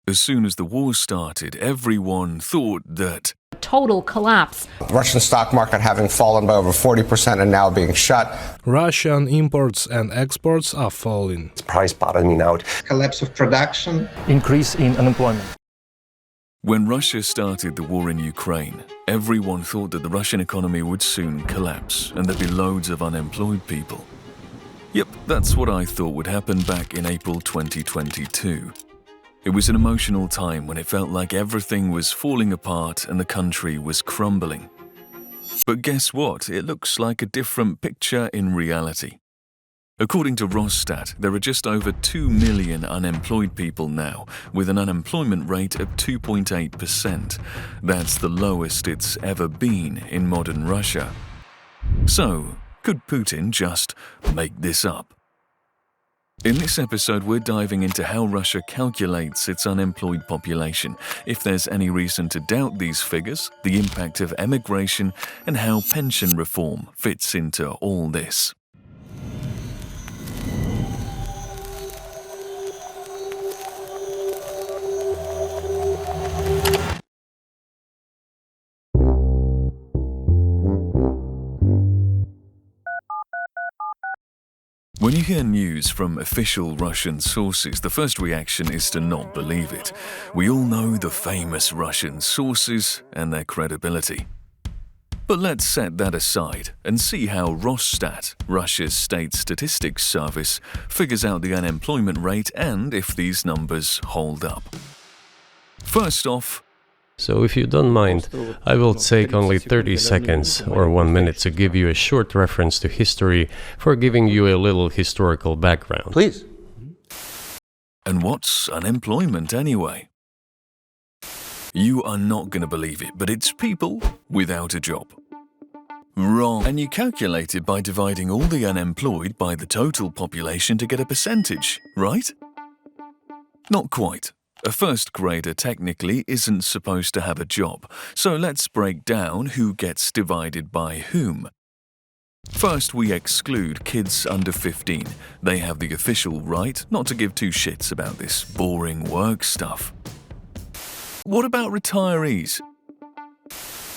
As soon as the war started, everyone thought that total collapse. The Russian stock market having fallen by over 40% and now being shut. Russian imports and exports are falling. Price bottoming out. Collapse of production. Increase in unemployment. When Russia started the war in Ukraine, everyone thought that the Russian economy would soon collapse and there'd be loads of unemployed people. Yep, that's what I thought would happen back in April 2022. It was an emotional time when it felt like everything was falling apart and the country was crumbling. But guess what? It looks like a different picture in reality. According to Rosstat, there are just over 2 million unemployed people now, with an unemployment rate of 2.8%. That's the lowest it's ever been in modern Russia. So, could Putin just make this up? In this episode, we're diving into how Russia calculates its unemployed population, if there's any reason to doubt these figures, the impact of emigration, and how pension reform fits into all this. When you hear news from official Russian sources, the first reaction is to not believe it. We all know the famous Russian sources and their credibility. But let's set that aside and see how Rosstat, Russia's state statistics service, figures out the unemployment rate and if these numbers hold up. First off, so if you don't mind, I will take only 30 seconds or 1 minute to give you a short reference to history for giving you a little historical background. Please. And what's unemployment anyway? You are not going to believe it, but it's people without a job. Wrong. And you calculate it by dividing all the unemployed by the total population to get a percentage, right? Not quite. A first grader technically isn't supposed to have a job, so let's break down who gets divided by whom. First, we exclude kids under 15. They have the official right not to give two shits about this boring work stuff. What about retirees?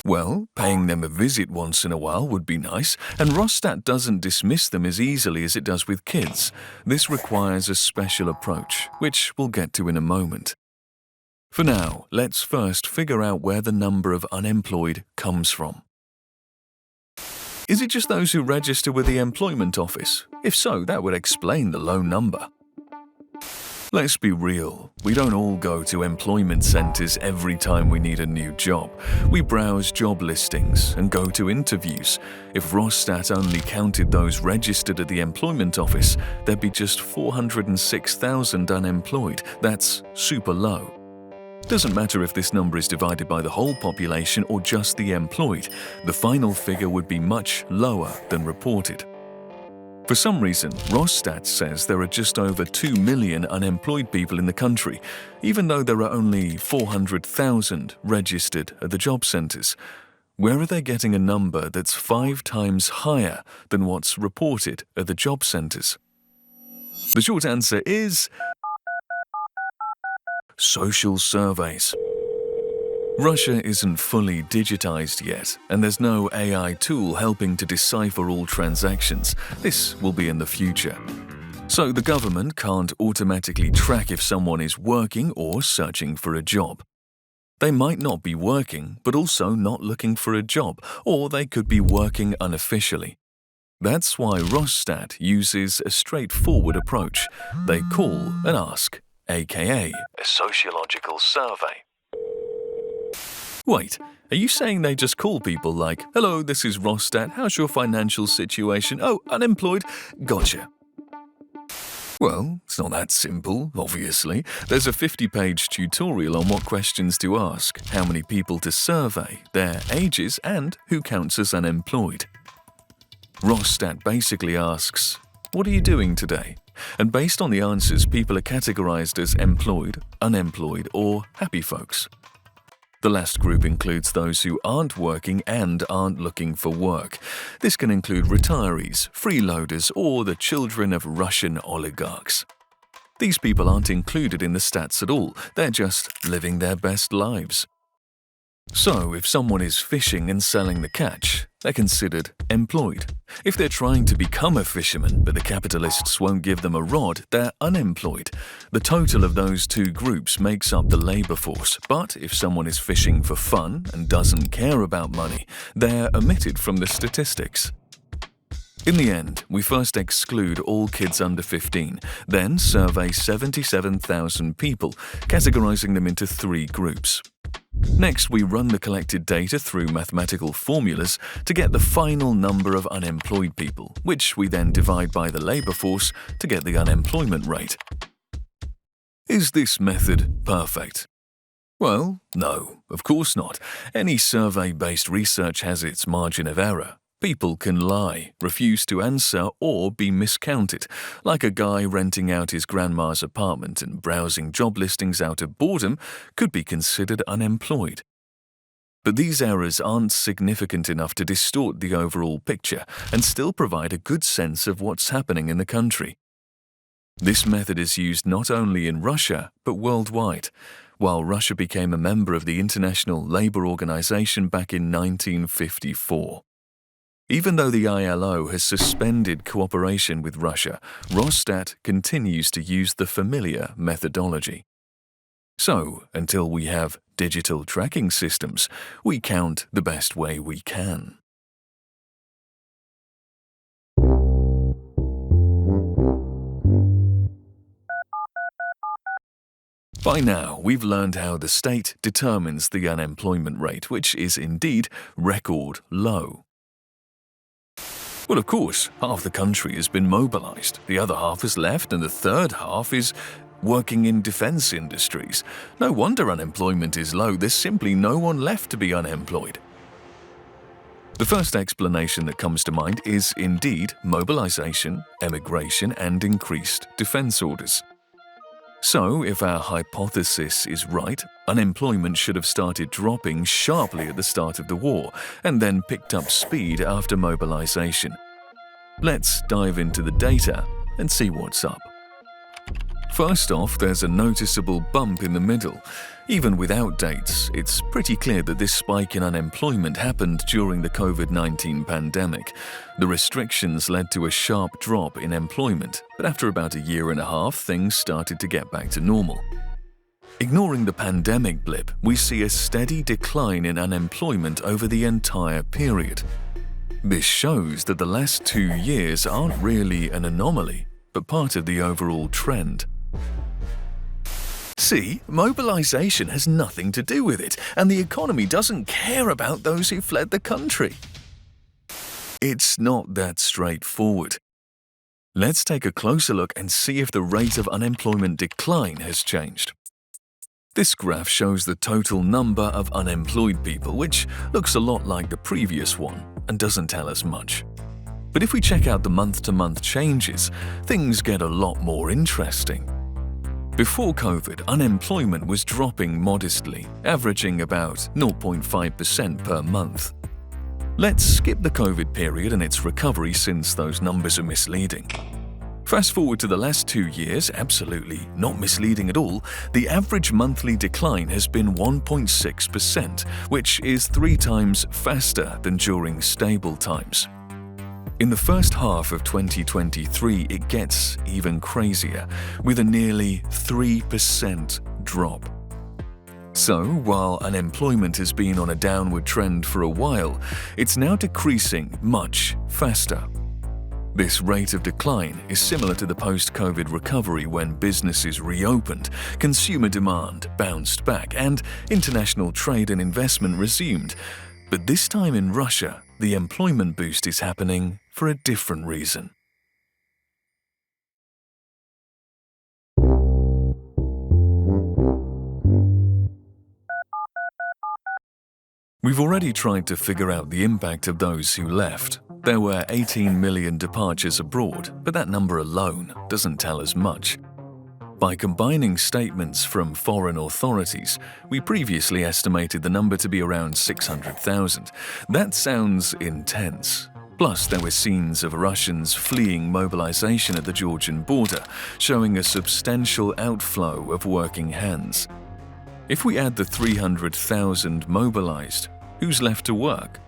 Well, paying them a visit once in a while would be nice, and Rosstat doesn't dismiss them as easily as it does with kids. This requires a special approach, which we'll get to in a moment. For now, let's first figure out where the number of unemployed comes from. Is it just those who register with the employment office? If so, that would explain the low number. Let's be real, we don't all go to employment centers every time we need a new job. We browse job listings and go to interviews. If Rosstat only counted those registered at the employment office, there'd be just 406,000 unemployed. That's super low. Doesn't matter if this number is divided by the whole population or just the employed, the final figure would be much lower than reported. For some reason, Rosstat says there are just over 2 million unemployed people in the country, even though there are only 400,000 registered at the job centres. Where are they getting a number that's 5 times higher than what's reported at the job centres? The short answer is social surveys. Russia isn't fully digitized yet, and there's no AI tool helping to decipher all transactions. This will be in the future. So the government can't automatically track if someone is working or searching for a job. They might not be working, but also not looking for a job, or they could be working unofficially. That's why Rosstat uses a straightforward approach. They call and ask, aka a sociological survey. Wait, are you saying they just call people like, "Hello, this is Rosstat, how's your financial situation? Oh, unemployed? Gotcha." Well, it's not that simple, obviously. There's a 50-page tutorial on what questions to ask, how many people to survey, their ages, and who counts as unemployed. Rosstat basically asks, "What are you doing today?" And based on the answers, people are categorized as employed, unemployed, or happy folks. The last group includes those who aren't working and aren't looking for work. This can include retirees, freeloaders, or the children of Russian oligarchs. These people aren't included in the stats at all, they're just living their best lives. So, if someone is fishing and selling the catch, they're considered employed. If they're trying to become a fisherman but the capitalists won't give them a rod, they're unemployed. The total of those two groups makes up the labor force, but if someone is fishing for fun and doesn't care about money, they're omitted from the statistics. In the end, we first exclude all kids under 15, then survey 77,000 people, categorizing them into 3 groups. Next, we run the collected data through mathematical formulas to get the final number of unemployed people, which we then divide by the labor force to get the unemployment rate. Is this method perfect? Well, no, of course not. Any survey-based research has its margin of error. People can lie, refuse to answer, or be miscounted, like a guy renting out his grandma's apartment and browsing job listings out of boredom could be considered unemployed. But these errors aren't significant enough to distort the overall picture and still provide a good sense of what's happening in the country. This method is used not only in Russia, but worldwide. While Russia became a member of the International Labour Organization back in 1954. Even though the ILO has suspended cooperation with Russia, Rosstat continues to use the familiar methodology. So, until we have digital tracking systems, we count the best way we can. By now, we've learned how the state determines the unemployment rate, which is indeed record low. Well, of course, half the country has been mobilized, the other half has left, and the third half is working in defense industries. No wonder unemployment is low, there's simply no one left to be unemployed. The first explanation that comes to mind is indeed mobilization, emigration, and increased defense orders. So, if our hypothesis is right, unemployment should have started dropping sharply at the start of the war and then picked up speed after mobilization. Let's dive into the data and see what's up. First off, there's a noticeable bump in the middle. Even without dates, it's pretty clear that this spike in unemployment happened during the COVID-19 pandemic. The restrictions led to a sharp drop in employment, but after about a year and a half, things started to get back to normal. Ignoring the pandemic blip, we see a steady decline in unemployment over the entire period. This shows that the last 2 years aren't really an anomaly, but part of the overall trend. See, mobilization has nothing to do with it, and the economy doesn't care about those who fled the country. It's not that straightforward. Let's take a closer look and see if the rate of unemployment decline has changed. This graph shows the total number of unemployed people, which looks a lot like the previous one and doesn't tell us much. But if we check out the month-to-month changes, things get a lot more interesting. Before COVID, unemployment was dropping modestly, averaging about 0.5% per month. Let's skip the COVID period and its recovery since those numbers are misleading. Fast forward to the last 2 years, absolutely not misleading at all, the average monthly decline has been 1.6%, which is 3 times faster than during stable times. In the first half of 2023, it gets even crazier, with a nearly 3% drop. So, while unemployment has been on a downward trend for a while, it's now decreasing much faster. This rate of decline is similar to the post-COVID recovery when businesses reopened, consumer demand bounced back, and international trade and investment resumed. But this time in Russia, the employment boost is happening for a different reason. We've already tried to figure out the impact of those who left. There were 18 million departures abroad, but that number alone doesn't tell us much. By combining statements from foreign authorities, we previously estimated the number to be around 600,000. That sounds intense. Plus, there were scenes of Russians fleeing mobilization at the Georgian border, showing a substantial outflow of working hands. If we add the 300,000 mobilized, who's left to work?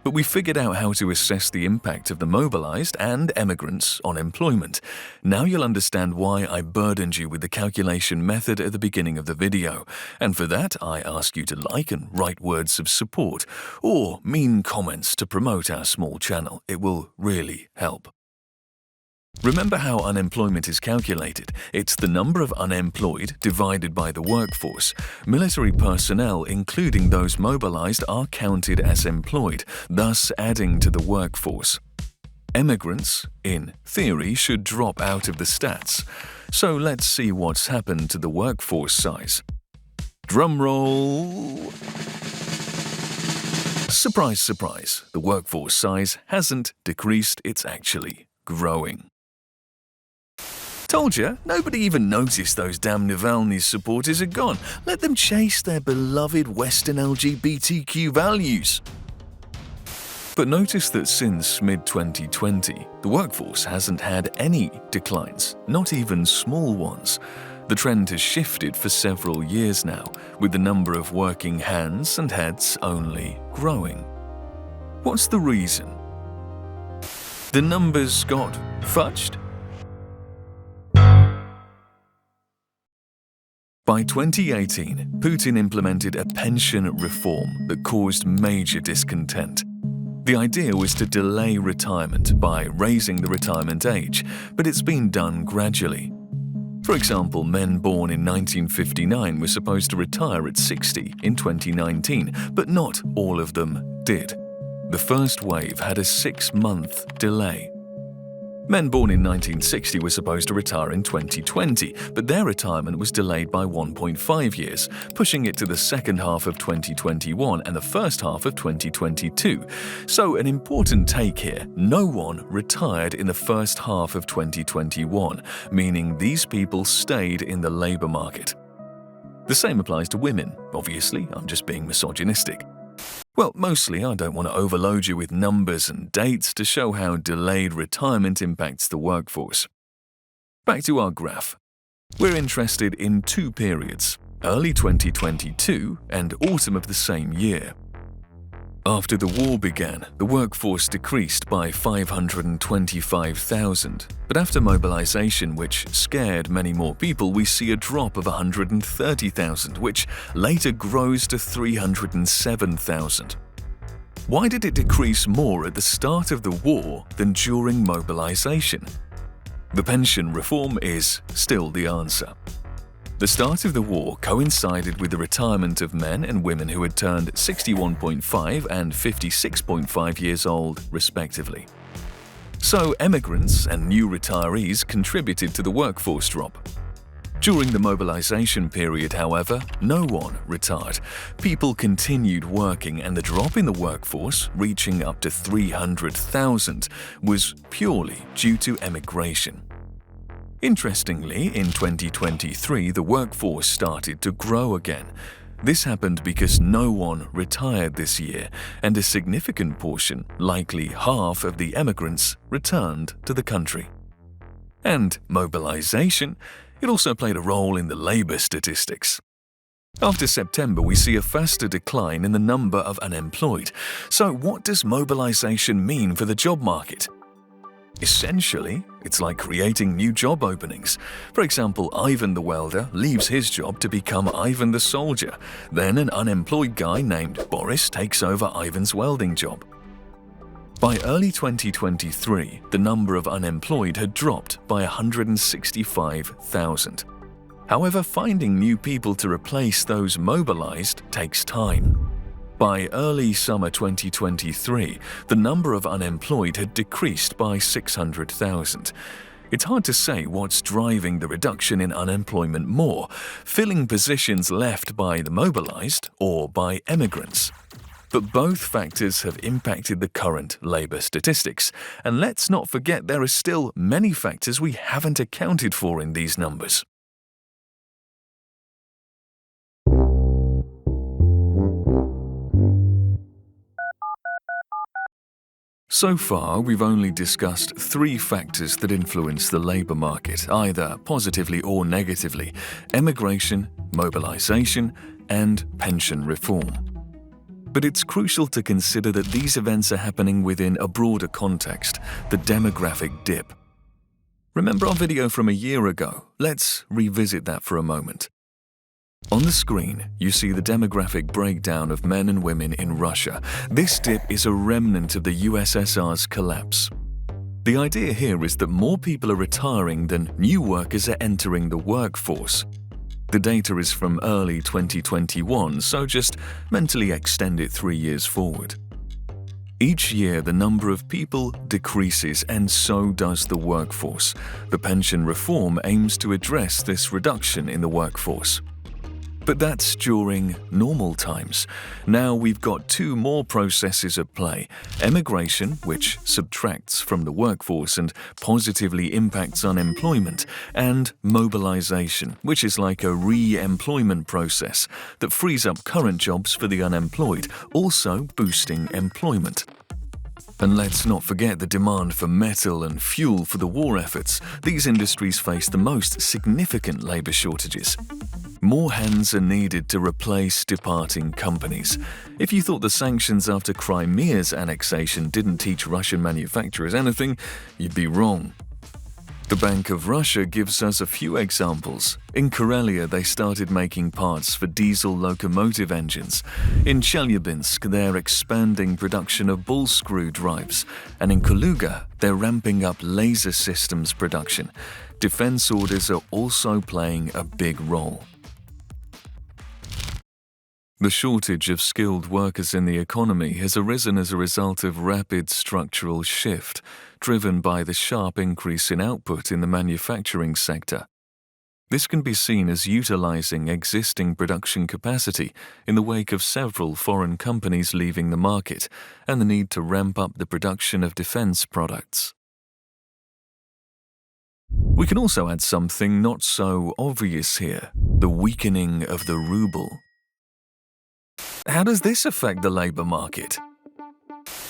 But we figured out how to assess the impact of the mobilized and emigrants on employment. Now you'll understand why I burdened you with the calculation method at the beginning of the video. And for that, I ask you to like and write words of support or mean comments to promote our small channel. It will really help. Remember how unemployment is calculated. It's the number of unemployed divided by the workforce. Military personnel, including those mobilized, are counted as employed, thus adding to the workforce. Emigrants, in theory, should drop out of the stats. So let's see what's happened to the workforce size. Drum roll! Surprise, surprise, the workforce size hasn't decreased, it's actually growing. Told ya, nobody even noticed those damn Navalny supporters are gone. Let them chase their beloved Western LGBTQ values. But notice that since mid-2020, the workforce hasn't had any declines, not even small ones. The trend has shifted for several years now, with the number of working hands and heads only growing. What's the reason? The numbers got fudged? By 2018, Putin implemented a pension reform that caused major discontent. The idea was to delay retirement by raising the retirement age, but it's been done gradually. For example, men born in 1959 were supposed to retire at 60 in 2019, but not all of them did. The first wave had a 6-month delay. Men born in 1960 were supposed to retire in 2020, but their retirement was delayed by 1.5 years, pushing it to the second half of 2021 and the first half of 2022. So an important take here, no one retired in the first half of 2021, meaning these people stayed in the labor market. The same applies to women. Obviously, I'm just being misogynistic. Well, mostly I don't want to overload you with numbers and dates to show how delayed retirement impacts the workforce. Back to our graph. We're interested in two periods, early 2022 and autumn of the same year. After the war began, the workforce decreased by 525,000, but after mobilization, which scared many more people, we see a drop of 130,000, which later grows to 307,000. Why did it decrease more at the start of the war than during mobilization? The pension reform is still the answer. The start of the war coincided with the retirement of men and women who had turned 61.5 and 56.5 years old, respectively. So emigrants and new retirees contributed to the workforce drop. During the mobilization period, however, no one retired. People continued working, and the drop in the workforce, reaching up to 300,000, was purely due to emigration. Interestingly, in 2023, the workforce started to grow again. This happened because no one retired this year, and a significant portion, likely half of the emigrants, returned to the country. And mobilization, it also played a role in the labor statistics. After September, we see a faster decline in the number of unemployed. So what does mobilization mean for the job market? Essentially, it's like creating new job openings. For example, Ivan the welder leaves his job to become Ivan the soldier. Then an unemployed guy named Boris takes over Ivan's welding job. By early 2023, the number of unemployed had dropped by 165,000. However, finding new people to replace those mobilized takes time. By early summer 2023, the number of unemployed had decreased by 600,000. It's hard to say what's driving the reduction in unemployment more, filling positions left by the mobilized or by emigrants. But both factors have impacted the current labor statistics, and let's not forget there are still many factors we haven't accounted for in these numbers. So far, we've only discussed 3 factors that influence the labour market, either positively or negatively: emigration, mobilization, and pension reform. But it's crucial to consider that these events are happening within a broader context, the demographic dip. Remember our video from a year ago? Let's revisit that for a moment. On the screen, you see the demographic breakdown of men and women in Russia. This dip is a remnant of the USSR's collapse. The idea here is that more people are retiring than new workers are entering the workforce. The data is from early 2021, so just mentally extend it 3 years forward. Each year, the number of people decreases, and so does the workforce. The pension reform aims to address this reduction in the workforce. But that's during normal times. Now we've got 2 more processes at play: emigration, which subtracts from the workforce and positively impacts unemployment, and mobilization, which is like a re-employment process that frees up current jobs for the unemployed, also boosting employment. And let's not forget the demand for metal and fuel for the war efforts. These industries face the most significant labor shortages. More hands are needed to replace departing companies. If you thought the sanctions after Crimea's annexation didn't teach Russian manufacturers anything, you'd be wrong. The Bank of Russia gives us a few examples. In Karelia, they started making parts for diesel locomotive engines. In Chelyabinsk, they're expanding production of ball screw drives. And in Kaluga, they're ramping up laser systems production. Defense orders are also playing a big role. The shortage of skilled workers in the economy has arisen as a result of rapid structural shift, driven by the sharp increase in output in the manufacturing sector. This can be seen as utilizing existing production capacity in the wake of several foreign companies leaving the market and the need to ramp up the production of defense products. We can also add something not so obvious here: the weakening of the ruble. How does this affect the labour market?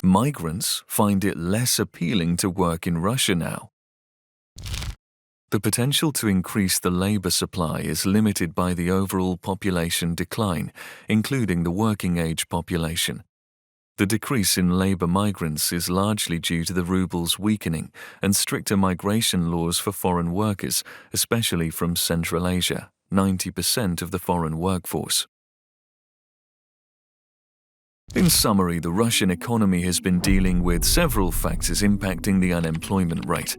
Migrants find it less appealing to work in Russia now. The potential to increase the labour supply is limited by the overall population decline, including the working-age population. The decrease in labour migrants is largely due to the ruble's weakening and stricter migration laws for foreign workers, especially from Central Asia, 90% of the foreign workforce. In summary, the Russian economy has been dealing with several factors impacting the unemployment rate: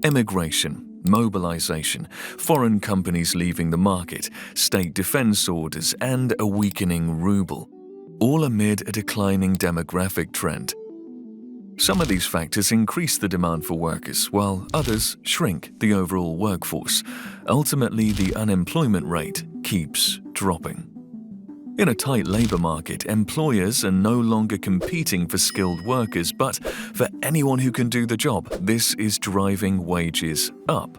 emigration, mobilization, foreign companies leaving the market, state defense orders, and a weakening ruble, all amid a declining demographic trend. Some of these factors increase the demand for workers, while others shrink the overall workforce. Ultimately, the unemployment rate keeps dropping. In a tight labour market, employers are no longer competing for skilled workers, but for anyone who can do the job. This is driving wages up.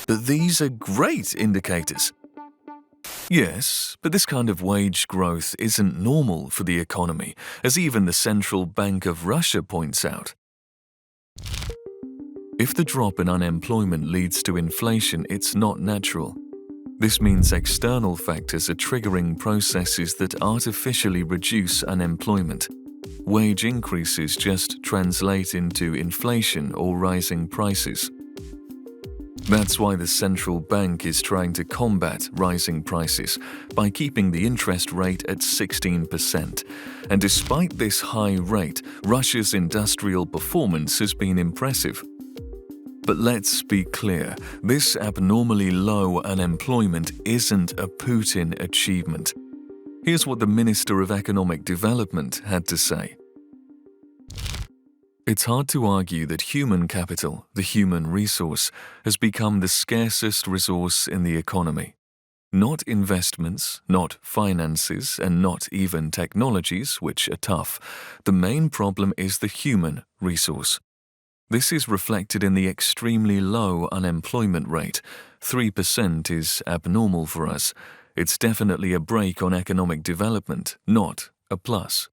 But these are great indicators. Yes, but this kind of wage growth isn't normal for the economy, as even the Central Bank of Russia points out. If the drop in unemployment leads to inflation, it's not natural. This means external factors are triggering processes that artificially reduce unemployment. Wage increases just translate into inflation or rising prices. That's why the central bank is trying to combat rising prices by keeping the interest rate at 16%. And despite this high rate, Russia's industrial performance has been impressive. But let's be clear, this abnormally low unemployment isn't a Putin achievement. Here's what the Minister of Economic Development had to say. It's hard to argue that human capital, the human resource, has become the scarcest resource in the economy. Not investments, not finances, and not even technologies, which are tough. The main problem is the human resource. This is reflected in the extremely low unemployment rate. 3% is abnormal for us. It's definitely a brake on economic development, not a plus.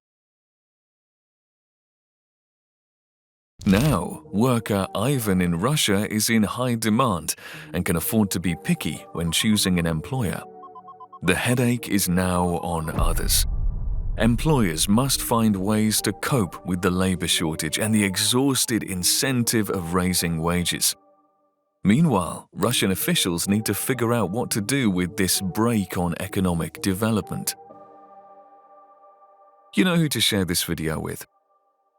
Now, worker Ivan in Russia is in high demand and can afford to be picky when choosing an employer. The headache is now on others. Employers must find ways to cope with the labor shortage and the exhausted incentive of raising wages. Meanwhile, Russian officials need to figure out what to do with this brake on economic development. You know who to share this video with.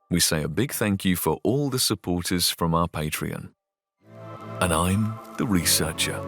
We say a big thank you for all the supporters from our Patreon. And I'm the researcher.